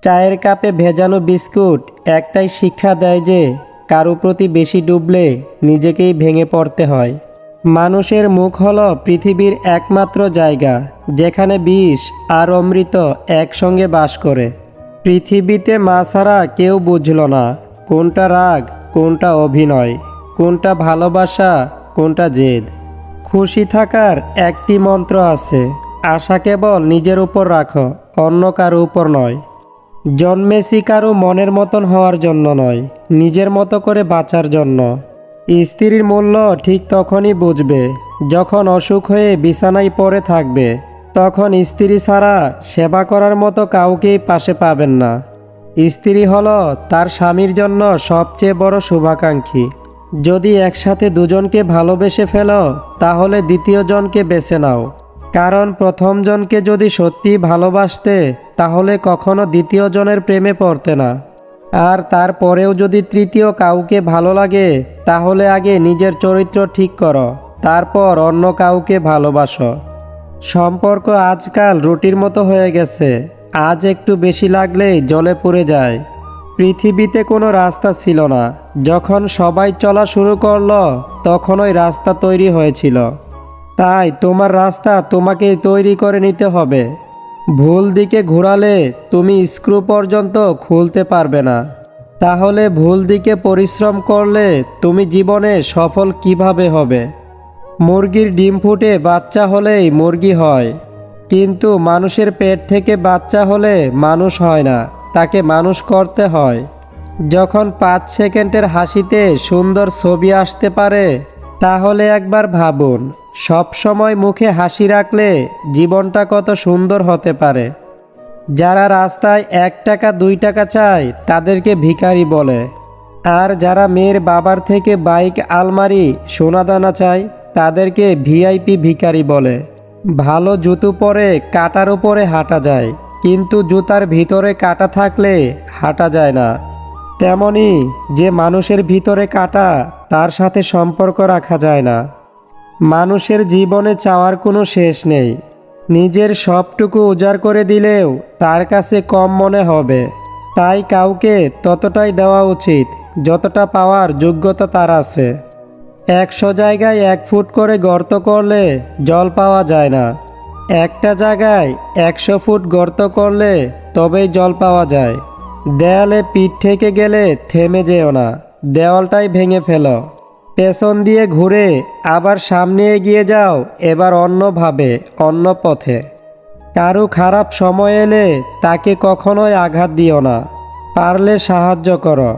চায়ের কাপে ভেজানো বিস্কুট একটাই শিক্ষা দেয় যে কারো প্রতি বেশি ডুবলে নিজেকেই ভেঙে পড়তে হয়। মানুষের মুখ হলো পৃথিবীর একমাত্র জায়গা যেখানে বিষ আর অমৃত একসঙ্গে বাস করে। পৃথিবীতে মা ছাড়া কেউ বুঝল না কোনটা রাগ, কোনটা অভিনয়, কোনটা ভালোবাসা, কোনটা জেদ। খুশি থাকার একটি মন্ত্র আছে, আশা কেবল নিজের উপর রাখো, অন্য কারো উপর নয়। জন্মেছি কারো মনের মতন হওয়ার জন্য নয়, নিজের মতো করে বাঁচার জন্য। স্ত্রীর মূল্য ঠিক তখনই বুঝবে যখন অসুখ হয়ে বিছানায় পড়ে থাকবে। তখন স্ত্রী ছাড়া সেবা করার মতো কাউকেই পাশে পাবেন না। স্ত্রী হলো তার স্বামীর জন্য সবচেয়ে বড় শুভাকাঙ্ক্ষী। যদি একসাথে দুজনকে ভালোবেসে ফেলো তাহলে দ্বিতীয় জনকে বেছে নাও, কারণ প্রথম জনকে যদি সত্যি ভালোবাসতে তাহলে কখনো দ্বিতীয় জনের প্রেমে পড়তে না। আর তারপরেও যদি তৃতীয় কাউকে ভালো লাগে তাহলে আগে নিজের চরিত্র ঠিক করো, তারপর অন্য কাউকে ভালোবাসো। সম্পর্ক আজকাল রুটির মতো হয়ে গেছে, আজ একটু বেশি লাগলেই জ্বলে পুড়ে যায়। পৃথিবীতে কোনো রাস্তা ছিল না, যখন সবাই চলা শুরু করলো তখন ওই রাস্তা তৈরি হয়েছিল। তাই তোমার রাস্তা তোমাকেই তৈরি করে নিতে হবে। ভুল দিকে ঘোরালে তুমি স্ক্রু পর্যন্ত খুলতে পারবে না, তাহলে ভুল দিকে পরিশ্রম করলে তুমি জীবনে সফল কিভাবে হবে? মুরগির ডিম ফুটে বাচ্চা হলেই মুরগি হয়, কিন্তু মানুষের পেট থেকে বাচ্চা হলে মানুষ হয় না, তাকে মানুষ করতে হয়। যখন 5 সেকেন্ডের হাসিতে সুন্দর ছবি আসতে পারে তাহলে একবার ভাবুন, সব সময় মুখে হাসি রাখলে জীবনটা কত সুন্দর হতে পারে। যারা রাস্তায় 1 টাকা 2 টাকা চায় তাদেরকে ভিখারি বলে, আর যারা মেয়ের বাবার থেকে বাইক, আলমারি, সোনাদানা চায় তাদেরকে ভিআইপি ভিখারি বলে। ভালো জুতো পরে কাঁটার উপরে হাঁটা যায়, কিন্তু জুতার ভিতরে কাঁটা থাকলে হাঁটা যায় না। তেমনি যে মানুষের ভিতরে কাঁটা তার সাথে সম্পর্ক রাখা যায় না। মানুষের জীবনে চাওয়ার কোনো শেষ নেই, নিজের সবটুকু উজাড় করে দিলেও তার কাছে কম মনে হবে। তাই কাউকে ততটাই দেওয়া উচিত যতটা পাওয়ার যোগ্যতা তার আছে। 100 জায়গায় 1 ফুট করে গর্ত করলে জল পাওয়া যায় না, একটা জায়গায় 100 ফুট গর্ত করলে তবেই জল পাওয়া যায়। দেয়ালে পিঠ থেকে গেলে থেমে যেও না, দেওয়ালটাই ভেঙে ফেলো। পেছন দিয়ে ঘুরে আবার সামনে এগিয়ে যাও, এবার অন্যভাবে, অন্য পথে। কারো খারাপ সময় এলে তাকে কখনোই আঘাত দিও না, পারলে সাহায্য করো,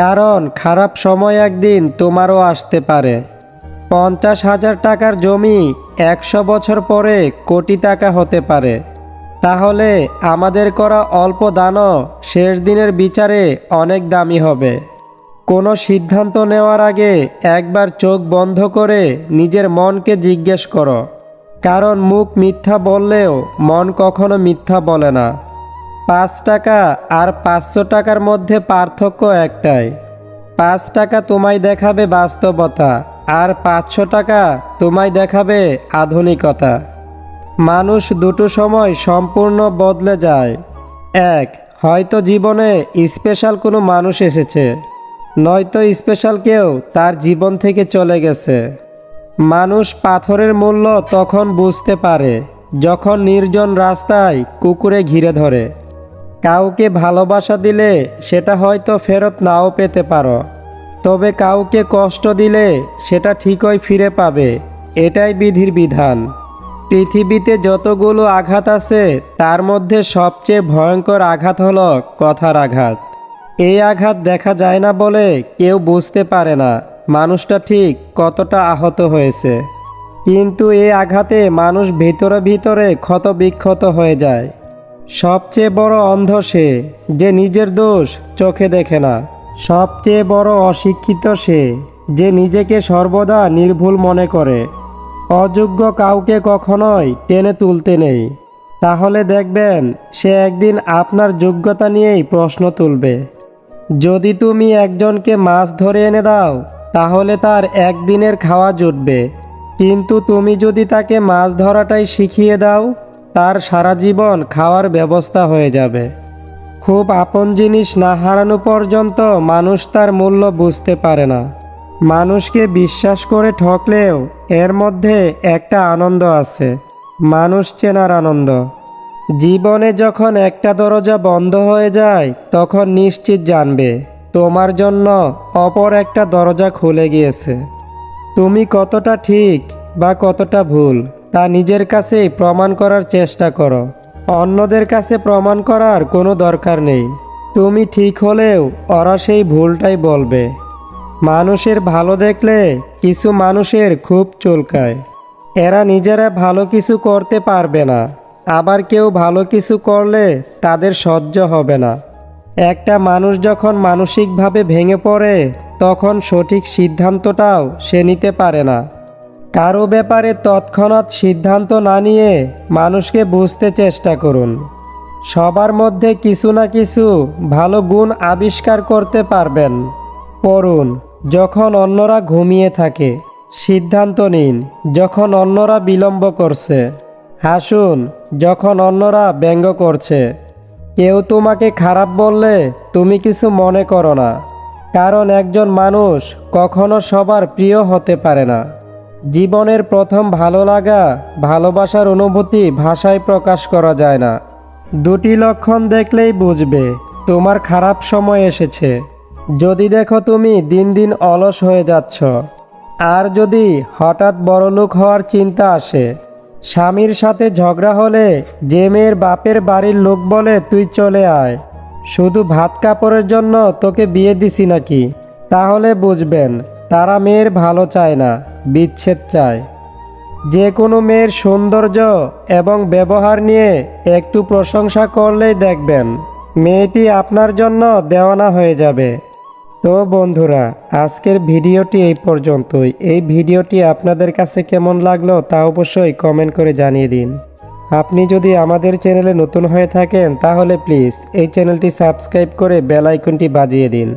কারণ খারাপ সময় একদিন তোমারও আসতে পারে। 50,000 টাকার জমি 100 বছর পরে কোটি টাকা হতে পারে। তাহলে আমাদের করা অল্প দানও শেষ দিনের বিচারে অনেক দামি হবে। কোনো সিদ্ধান্ত নেওয়ার আগে একবার চোখ বন্ধ করে নিজের মনকে জিজ্ঞেস করো, কারণ মুখ মিথ্যা বললেও মন কখনো মিথ্যা বলে না। 5 টাকা আর 500 টাকার মধ্যে পার্থক্য একটাই, 5 টাকা তোমায় দেখাবে বাস্তবতা, আর 500 টাকা তোমায় দেখাবে আধুনিকতা। মানুষ দুটো সময় সম্পূর্ণ বদলে যায়। এক, হয়তো জীবনে স্পেশাল কোনো মানুষ এসেছে, নয়তো স্পেশাল কেউ তার জীবন থেকে চলে গেছে। মানুষ পাথরের মূল্য তখন বুঝতে পারে যখন নির্জন রাস্তায় কুকুরে ঘিরে ধরে। কাউকে ভালোবাসা দিলে সেটা হয়তো ফেরত নাও পেতে পারো, তবে কাউকে কষ্ট দিলে সেটা ঠিকই ফিরে পাবে, এটাই বিধির বিধান। পৃথিবীতে যতগুলো আঘাত আছে তার মধ্যে সবচেয়ে ভয়ঙ্কর আঘাত হলো কথার আঘাত। এই আঘাত দেখা যায় না বলে কেউ বুঝতে পারে না মানুষটা ঠিক কতটা আহত হয়েছে, কিন্তু এই আঘাতে মানুষ ভিতরে ভিতরে ক্ষত বিক্ষত হয়ে যায়। সবচেয়ে বড় অন্ধ সে যে নিজের দোষ চোখে দেখে না। সবচেয়ে বড় অশিক্ষিত সে যে নিজেকে সর্বদা নির্ভুল মনে করে। অযোগ্য কাউকে কখনোই টেনে তুলতে নেই, তাহলে দেখবেন সে একদিন আপনার যোগ্যতা নিয়েই প্রশ্ন তুলবে। যদি তুমি একজনকে মাছ ধরে এনে দাও তাহলে তার একদিনের খাওয়া জুটবে, কিন্তু তুমি যদি তাকে মাছ ধরাটাই শিখিয়ে দাও তার সারা জীবন খাওয়ার ব্যবস্থা হয়ে যাবে। খুব আপন জিনিস না হারানো পর্যন্ত মানুষ তার মূল্য বুঝতে পারে না। মানুষকে বিশ্বাস করে ঠকলেও এর মধ্যে একটা আনন্দ আছে, মানুষ চেনার আনন্দ। জীবনে যখন একটা দরজা বন্ধ হয়ে যায় তখন নিশ্চিত জানবে তোমার জন্য অপর একটা দরজা খুলে গিয়েছে। তুমি কতটা ঠিক বা কতটা ভুল তা নিজের কাছেই প্রমাণ করার চেষ্টা করো। অন্যদের কাছে প্রমাণ করার কোনো দরকার নেই। তুমি ঠিক হলেও ওরা সেই ভুলটাই বলবে। মানুষের ভালো দেখলে কিছু মানুষের খুব চুলকায়। এরা নিজেরা ভালো কিছু করতে পারবে না, আবার কেউ ভালো কিছু করলে তাদের সহ্য হবে না। একটা মানুষ যখন মানসিকভাবে ভেঙে পড়ে তখন সঠিক সিদ্ধান্তটাও সে নিতে পারে না। কারো ব্যাপারে তৎক্ষণাৎ সিদ্ধান্ত না নিয়ে মানুষকে বুঝতে চেষ্টা করুন। সবার মধ্যে কিছু না কিছু ভালো গুণ আবিষ্কার করতে পারবেন। পড়ুন যখন অন্যরা ঘুমিয়ে থাকে, সিদ্ধান্ত নিন যখন অন্যরা বিলম্ব করছে, হাসুন যখন অন্যরা ব্যঙ্গ করছে। কেউ তোমাকে খারাপ বললে তুমি কিছু মনে করো না, কারণ একজন মানুষ কখনো সবার প্রিয় হতে পারে না। জীবনের প্রথম ভালো লাগা, ভালোবাসার অনুভূতি ভাষায় প্রকাশ করা যায় না। দুটি লক্ষণ দেখলেই বুঝবে তোমার খারাপ সময় এসেছে। যদি দেখো তুমি দিন দিন অলস হয়ে যাচ্ছ, আর যদি হঠাৎ বড়লোক হওয়ার চিন্তা আসে। স্বামীর সাথে ঝগড়া হলে যে মেয়ের বাপের বাড়ির লোক বলে তুই চলে আয়, শুধু ভাত কাপড়ের জন্য তোকে বিয়ে দিছি নাকি, তাহলে বুঝবেন তারা মেয়ের ভালো চায় না, বিচ্ছেদ চায়। যে কোনো মেয়ের সৌন্দর্য এবং ব্যবহার নিয়ে একটু প্রশংসা করলেই দেখবেন মেয়েটি আপনার জন্য দেওয়ানা হয়ে যাবে। তো বন্ধুরা, আজকের ভিডিওটি এই পর্যন্তই। এই ভিডিওটি আপনাদের কাছে কেমন লাগলো তা অবশ্যই কমেন্ট করে জানিয়ে দিন। আপনি যদি আমাদের চ্যানেলে নতুন হয়ে থাকেন তাহলে প্লিজ এই চ্যানেলটি সাবস্ক্রাইব করে বেল আইকনটি বাজিয়ে দিন।